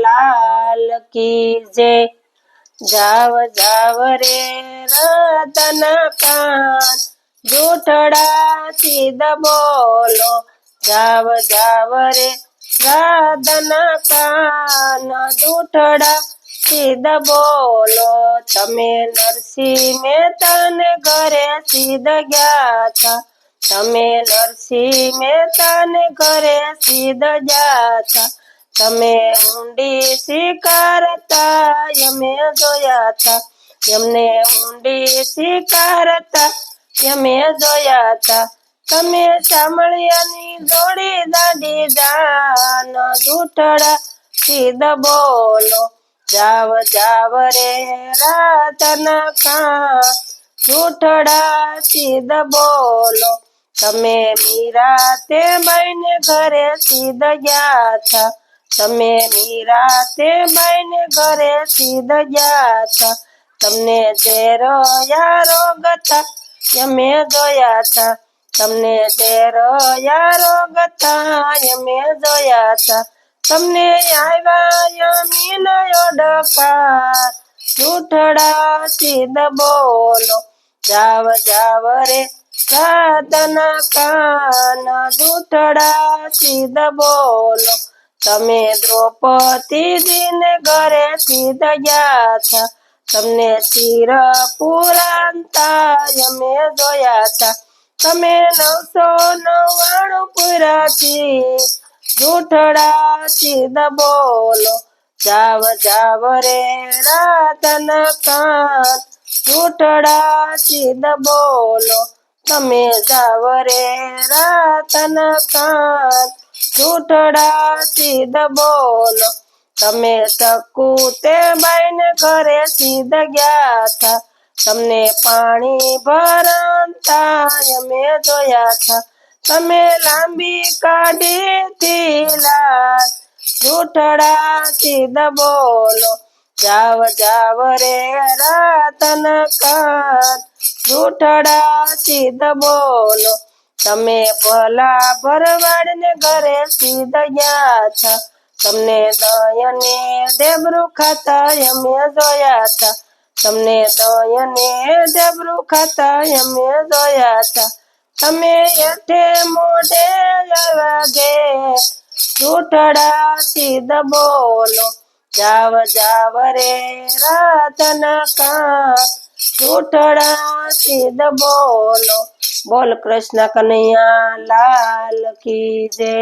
લાલ કી જય। જાવ જાવ રે રાધાના કાન જૂઠડાથી દબોલો। જાવ જાવ રે રાધાના કાન જૂઠડાથી દબોલો। તમે નરસિંહ મહેતાને ઘરે સીધ ગયા તા। તમે નરસિંહ મહેતાને ઘરે સીધ ગયા તા। તમે ઊંડી સ્વીકારતા અમે જોયા તા। એમને ઊંડી સ્વીકારતા અમે જોયા તા। તમે ચામડિયાની જોડી દાઢી જાન જૂઠડાથી દબોલો। જાવ જાવ રે રાધાના કાન જૂઠડાથી દબોલો। તમે મીરા તે બાઈને ઘરે સીધ ગયા તા। તમે મીરા તે બાઈને ઘરે સીધ ગયા તા। તમને ઝેરયા રોગ હતા અમે જોયા તા। તમને ઝેરયા રોગ હતા અમે જોયા તા। તમને આવ્યા યમીનો ઓડકાર જૂઠડાથી દબોલો। જાવ જાવ રે રાધાના કાન જૂઠડાથી દબોલો। તમે દ્રૌપદીજીને ઘરે સીધ ગયા તા। તમને શિર પુરાણતા અમે જોયા તા। તમે 999 પુરાથી જૂઠડાથી દબોલો। જાવ જાવ રે રાધાના કાન જૂઠડાથી દબોલો। તમે જાવ રે રાધાના કાન જૂઠડાથી દબોલો। તમે શકુ તે બાઈને ઘરે સીધ ગયા તા। તમને પાણી ભરાતા અમે જોયા તા। તમે લાંબી કાઢીથી લાજ જૂઠડાથી દબોલો। જાવ જાવ રે રાધાના કાન જૂઠડાથી દબોલો। તમે ભલા ભરવાડને ઘરે સીધ ગયા તા। તમને દયને ઢેબરું ખાતા અમે જોયા તા। તમને દયને ઢેબરું ખાતા અમે જોયા તા। તમે એઠે મોઢે આવ્યા ઘેર જૂઠડાથી દબોલો। જાવ જાવ રે રાધાના કાન જૂઠડાથી દબોલો। બોલ કૃષ્ણ કનૈયા લાલ કી જય।